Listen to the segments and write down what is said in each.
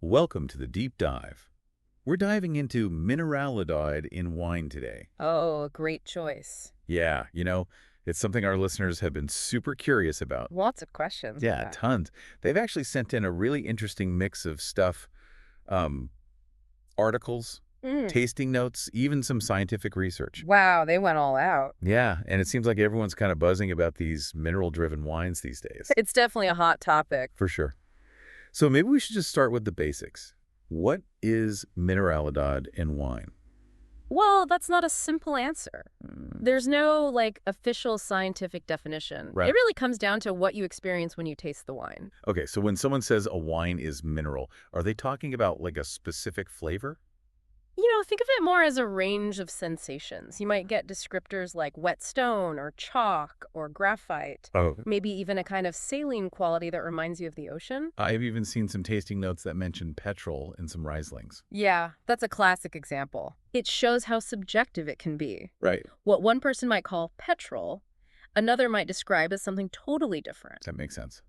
Welcome to the deep dive. We're diving into minerality in wine today. Oh, a great choice. Yeah, it's something our listeners have been super curious about. Lots of questions with Yeah, that. tons. They've actually sent in a really interesting mix of stuff, um, articles, Mm. tasting notes, even some scientific research. Wow, they went all out. Yeah, and it seems like everyone's kind of buzzing about these mineral-driven wines these days. It's definitely a hot topic. For sure. So maybe we should just start with the basics. What is mineralidad in wine? Well, that's not a simple answer. There's no, official scientific definition. Right. It really comes down to what you experience when you taste the wine. Okay, so when someone says a wine is mineral, are they talking about like a specific flavor? Think of it more as a range of sensations. You might get descriptors like wet stone or chalk or graphite, Oh, maybe even a kind of saline quality that reminds you of the ocean. I've even seen some tasting notes that mention petrol in some Rieslings. Yeah, that's a classic example. It shows how subjective it can be. Right. What one person might call petrol, another might describe as something totally different. That makes sense.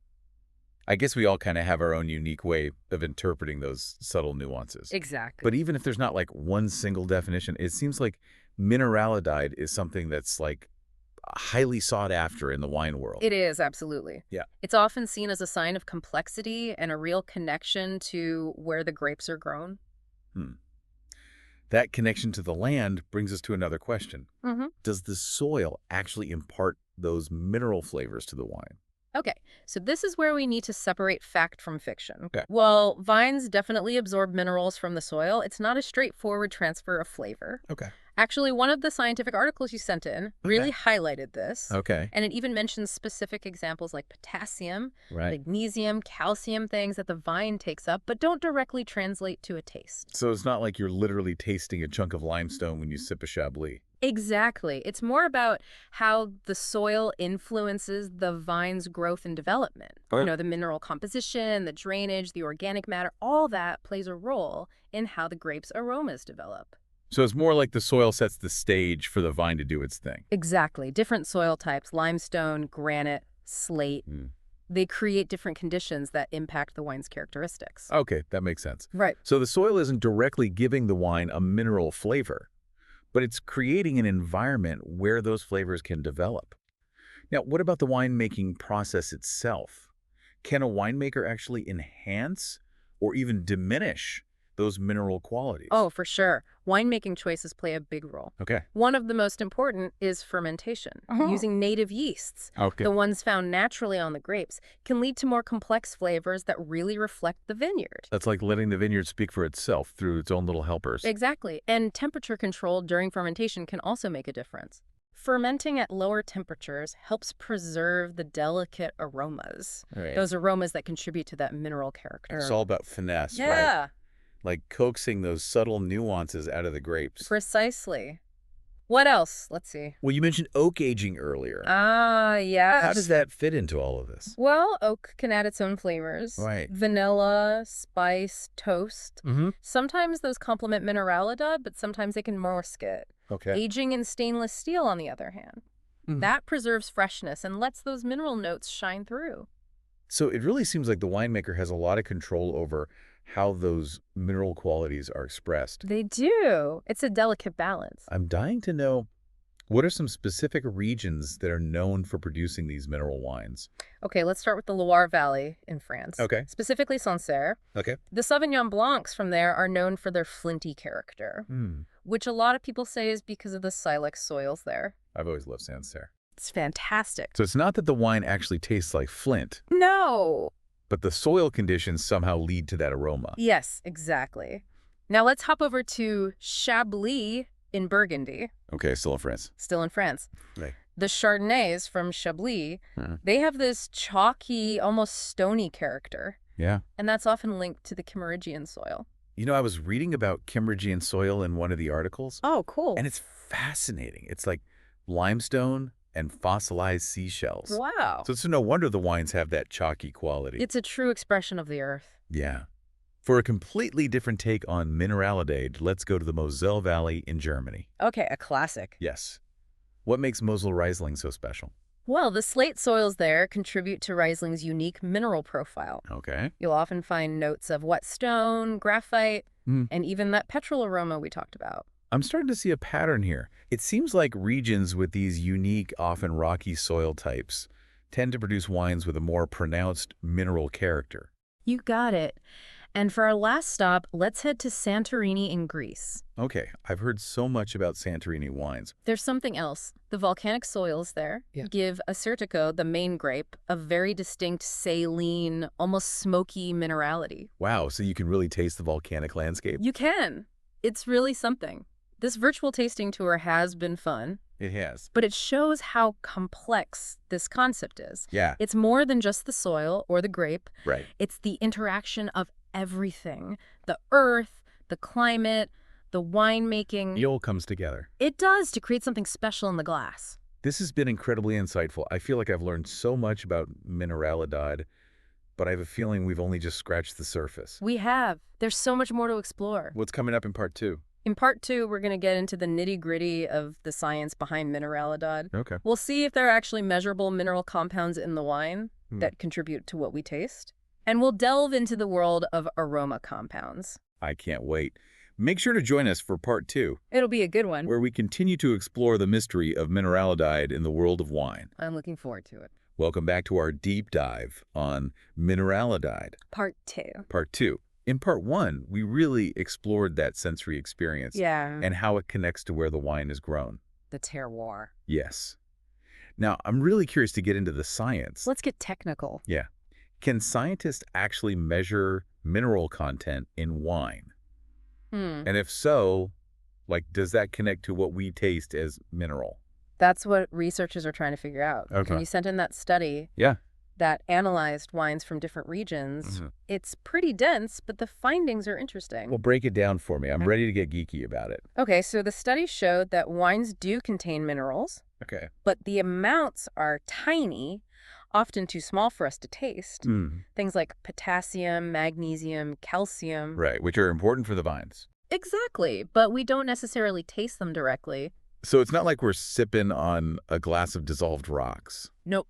I guess we all kind of have our own unique way of interpreting those subtle nuances. Exactly. But even if there's not like one single definition, it seems like mineralidade is something that's like highly sought after in the wine world. It is, absolutely. Yeah. It's often seen as a sign of complexity and a real connection to where the grapes are grown. Hmm. That connection to the land brings us to another question. Mm-hmm. Does the soil actually impart those mineral flavors to the wine? Okay, so this is where we need to separate fact from fiction. Okay. While vines definitely absorb minerals from the soil, it's not a straightforward transfer of flavor. Okay. Actually, one of the scientific articles you sent in really highlighted this. Okay. And it even mentions specific examples like potassium, Right. magnesium, calcium, things that the vine takes up, but don't directly translate to a taste. So it's not like you're literally tasting a chunk of limestone when you sip a Chablis. Exactly. It's more about how the soil influences the vine's growth and development. Okay. The mineral composition, the drainage, the organic matter, all that plays a role in how the grape's aromas develop. So it's more like the soil sets the stage for the vine to do its thing. Exactly. Different soil types, limestone, granite, slate, Mm. they create different conditions that impact the wine's characteristics. Okay, that makes sense. Right. So the soil isn't directly giving the wine a mineral flavor, but it's creating an environment where those flavors can develop. Now, what about the winemaking process itself? Can a winemaker actually enhance or even diminish those mineral qualities? Oh, for sure. Winemaking choices play a big role. Okay. One of the most important is fermentation. Using native yeasts, Okay. the ones found naturally on the grapes, can lead to more complex flavors that really reflect the vineyard. That's like letting the vineyard speak for itself through its own little helpers. Exactly. And temperature control during fermentation can also make a difference. Fermenting at lower temperatures helps preserve the delicate aromas, Right. those aromas that contribute to that mineral character. It's all about finesse, right? Yeah, Like coaxing those subtle nuances out of the grapes. precisely. What else? Let's see. Well, you mentioned oak aging earlier. Ah, yes. How does that fit into all of this? Well, oak can add its own flavors. Right. Vanilla, spice, toast. Mm-hmm. Sometimes those complement mineralidad, but sometimes they can mask it. Okay. Aging in stainless steel, on the other hand, that preserves freshness and lets those mineral notes shine through. So it really seems like the winemaker has a lot of control over how those mineral qualities are expressed. They do. It's a delicate balance. I'm dying to know, what are some specific regions that are known for producing these mineral wines? Okay, let's start with the Loire Valley in France. Okay. Specifically Sancerre. Okay. The Sauvignon Blancs from there are known for their flinty character, which a lot of people say is because of the silex soils there. I've always loved Sancerre. It's fantastic. So it's not that the wine actually tastes like flint, No. but the soil conditions somehow lead to that aroma. Yes, exactly. Now let's hop over to Chablis in Burgundy, Okay, still in France. still in France. Right. The Chardonnays from Chablis, Hmm. they have this chalky, almost stony character, Yeah. and that's often linked to the Kimmeridgian soil. I was reading about Kimmeridgian soil in one of the articles, Oh, cool. and it's fascinating. It's like limestone and fossilized seashells. Wow. So it's no wonder the wines have that chalky quality. It's a true expression of the earth. Yeah. For a completely different take on mineralidade, let's go to the Moselle Valley in Germany. Okay, a classic. Yes. What makes Mosel Riesling so special? Well, the slate soils there contribute to Riesling's unique mineral profile. Okay. You'll often find notes of wet stone, graphite, Hmm. and even that petrol aroma we talked about. I'm starting to see a pattern here. It seems like regions with these unique, often rocky soil types tend to produce wines with a more pronounced mineral character. You got it. And for our last stop, let's head to Santorini in Greece. Okay, I've heard so much about Santorini wines. There's something else. The volcanic soils there give Assyrtiko, the main grape, a very distinct saline, almost smoky minerality. Wow, so you can really taste the volcanic landscape? You can. It's really something. This virtual tasting tour has been fun, It has. but it shows how complex this concept is. Yeah, It's more than just the soil or the grape. right. It's the interaction of everything. The earth, the climate, the winemaking. It all comes together. It does to create something special in the glass. This has been incredibly insightful. I feel like I've learned so much about Mineralidad, but I have a feeling we've only just scratched the surface. We have. There's so much more to explore. What's coming up in part 2? In part 2, we're going to get into the nitty-gritty of the science behind Mineralidad. Okay. We'll see if there are actually measurable mineral compounds in the wine that contribute to what we taste. And we'll delve into the world of aroma compounds. I can't wait. Make sure to join us for part 2, It'll be a good one. where we continue to explore the mystery of Mineralidad in the world of wine. I'm looking forward to it. Welcome back to our deep dive on Mineralidad, Part 2. part 2. In part 1, we really explored that sensory experience Yeah. and how it connects to where the wine is grown. The terroir. Yes. Now, I'm really curious to get into the science. Let's get technical. Yeah. Can scientists actually measure mineral content in wine? And if so, does that connect to what we taste as mineral? That's what researchers are trying to figure out. Okay. When you sent in that study Yeah. that analyzed wines from different regions, it's pretty dense, but the findings are interesting. Well, break it down for me. I'm Okay. ready to get geeky about it. Okay, so the study showed that wines do contain minerals, Okay. but the amounts are tiny, often too small for us to taste. Things like potassium, magnesium, calcium. Right, which are important for the vines. Exactly, but we don't necessarily taste them directly. So it's not like we're sipping on a glass of dissolved rocks. Nope.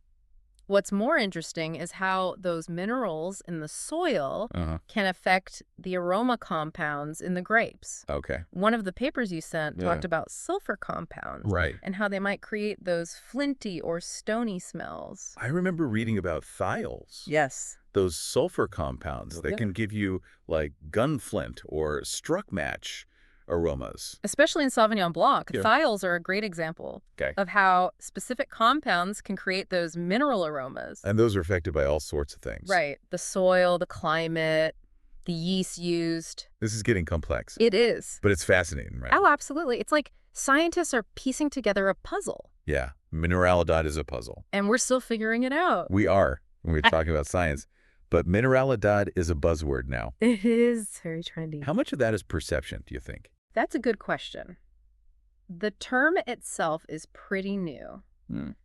What's more interesting is how those minerals in the soil can affect the aroma compounds in the grapes. Okay. One of the papers you sent Yeah. talked about sulfur compounds Right. and how they might create those flinty or stony smells. I remember reading about thiols. Yes. Those sulfur compounds that Yeah. can give you gunflint or struck match aromas. Especially in Sauvignon Blanc, Yeah. thiols are a great example Okay. of how specific compounds can create those mineral aromas. And those are affected by all sorts of things. Right. The soil, the climate, the yeast used. This is getting complex, It is. but it's fascinating, right? Oh, absolutely. It's like scientists are piecing together a puzzle, Yeah. Mineralidad is a puzzle. and we're still figuring it out. We are when we're talking about science. But Mineralidad is a buzzword now. It is very trendy. How much of that is perception, do you think? That's a good question. The term itself is pretty new.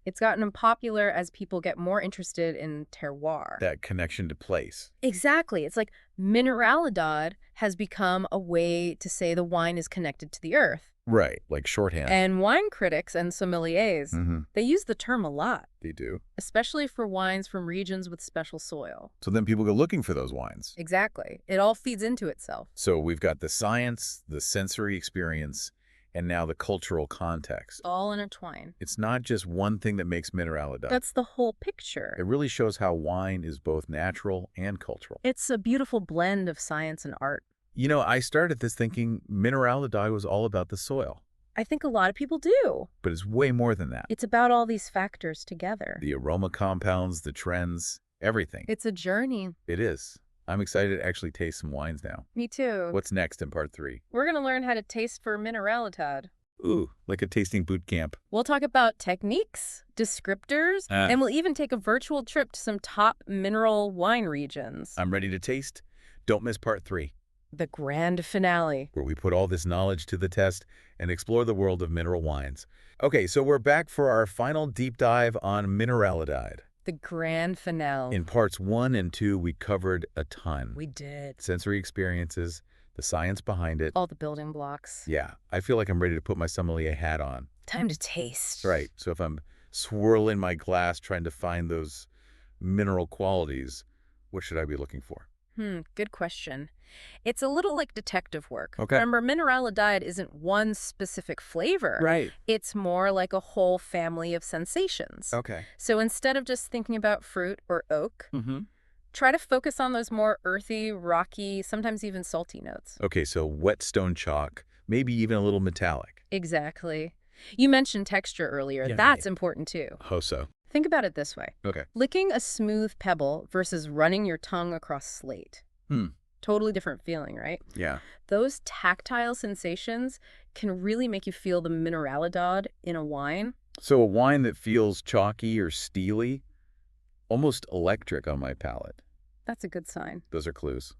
It's gotten popular as people get more interested in terroir. That connection to place. Exactly. It's like Mineralidad has become a way to say the wine is connected to the earth. Right, like shorthand. And wine critics and sommeliers, they use the term a lot, They do. especially for wines from regions with special soil. So then people go looking for those wines. Exactly. It all feeds into itself. So we've got the science, the sensory experience, and now the cultural context. All intertwined. It's not just one thing that makes Mineralidad. That's the whole picture. It really shows how wine is both natural and cultural. It's a beautiful blend of science and art. You know, I started this thinking Mineralidad was all about the soil, I think a lot of people do. but it's way more than that. It's about all these factors together. The aroma compounds, the trends, everything. It's a journey. It is. I'm excited to actually taste some wines now. Me too. What's next in part 3? We're going to learn how to taste for Mineralidad. Ooh, like a tasting boot camp. We'll talk about techniques, descriptors, and we'll even take a virtual trip to some top mineral wine regions. I'm ready to taste. Don't miss part 3, The grand finale. where we put all this knowledge to the test and explore the world of mineral wines. Okay, so we're back for our final deep dive on Mineralidad. The grand finale. In parts 1 and 2, we covered a ton. We did. Sensory experiences, the science behind it. All the building blocks. Yeah, I feel like I'm ready to put my sommelier hat on. Time to taste. Right, so if I'm swirling my glass trying to find those mineral qualities, what should I be looking for? Good question. It's a little like detective work. Okay. Remember, Minerality isn't one specific flavor. Right. It's more like a whole family of sensations. Okay. So instead of just thinking about fruit or oak, Mm-hmm. try to focus on those more earthy, rocky, sometimes even salty notes. Okay, so wet stone chalk, maybe even a little metallic. Exactly. You mentioned texture earlier. Yeah, That's yeah. important too. How so? Think about it this way. Okay. Licking a smooth pebble versus running your tongue across slate. Hmm. Totally different feeling, right? Yeah. Those tactile sensations can really make you feel the mineralidad in a wine. So a wine that feels chalky or steely, almost electric on my palate. That's a good sign. Those are clues.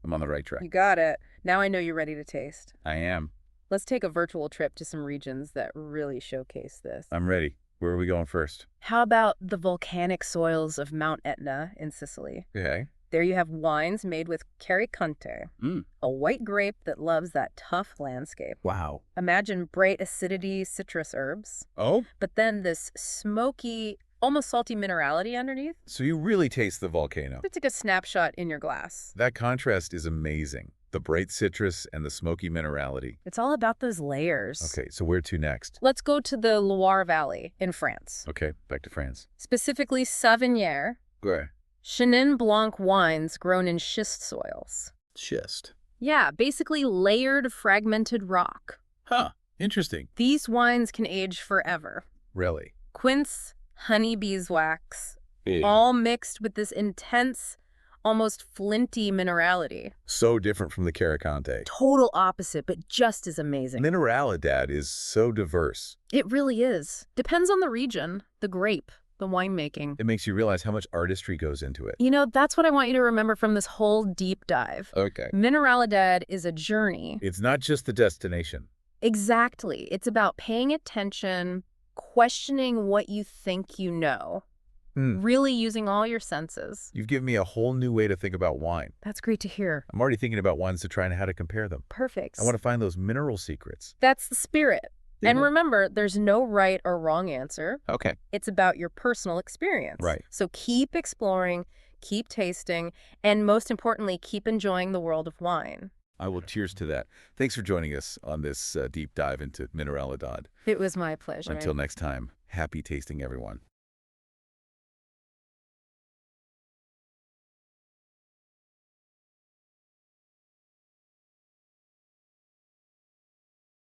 I'm on the right track. You got it. Now I know you're ready to taste. I am. Let's take a virtual trip to some regions that really showcase this. I'm ready. Where are we going first? How about the volcanic soils of Mount Etna in Sicily? Okay. There you have wines made with Caricante, Mm. a white grape that loves that tough landscape. Wow. Imagine bright acidity citrus herbs, Oh? but then this smoky, almost salty minerality underneath. So you really taste the volcano. It's like a snapshot in your glass. That contrast is amazing. The bright citrus and the smoky minerality. It's all about those layers. Okay, so where to next? Let's go to the Loire Valley in France, Okay, back to France. specifically Savennières, Where? Chenin Blanc wines grown in schist soils. Schist. Yeah, basically layered, fragmented rock. Huh. Interesting. These wines can age forever. Really? Quince, honey beeswax, Big. all mixed with this intense, almost flinty minerality. So different from the Caricante. Total opposite, but just as amazing. Mineralidad is so diverse. It really is. Depends on the region, the grape, the winemaking. It makes you realize how much artistry goes into it. You know, that's what I want you to remember from this whole deep dive. Okay. Mineralidad is a journey. It's not just the destination. Exactly. It's about paying attention, questioning what you think you know, really using all your senses. You've given me a whole new way to think about wine. That's great to hear. I'm already thinking about wines to try and how to compare them. Perfect. I want to find those mineral secrets. That's the spirit. And Yeah. remember, there's no right or wrong answer. Okay. It's about your personal experience. Right. So keep exploring, keep tasting, and most importantly, keep enjoying the world of wine. I will cheers to that. Thanks for joining us on this deep dive into Mineralidad. It was my pleasure. Until next time, happy tasting, everyone.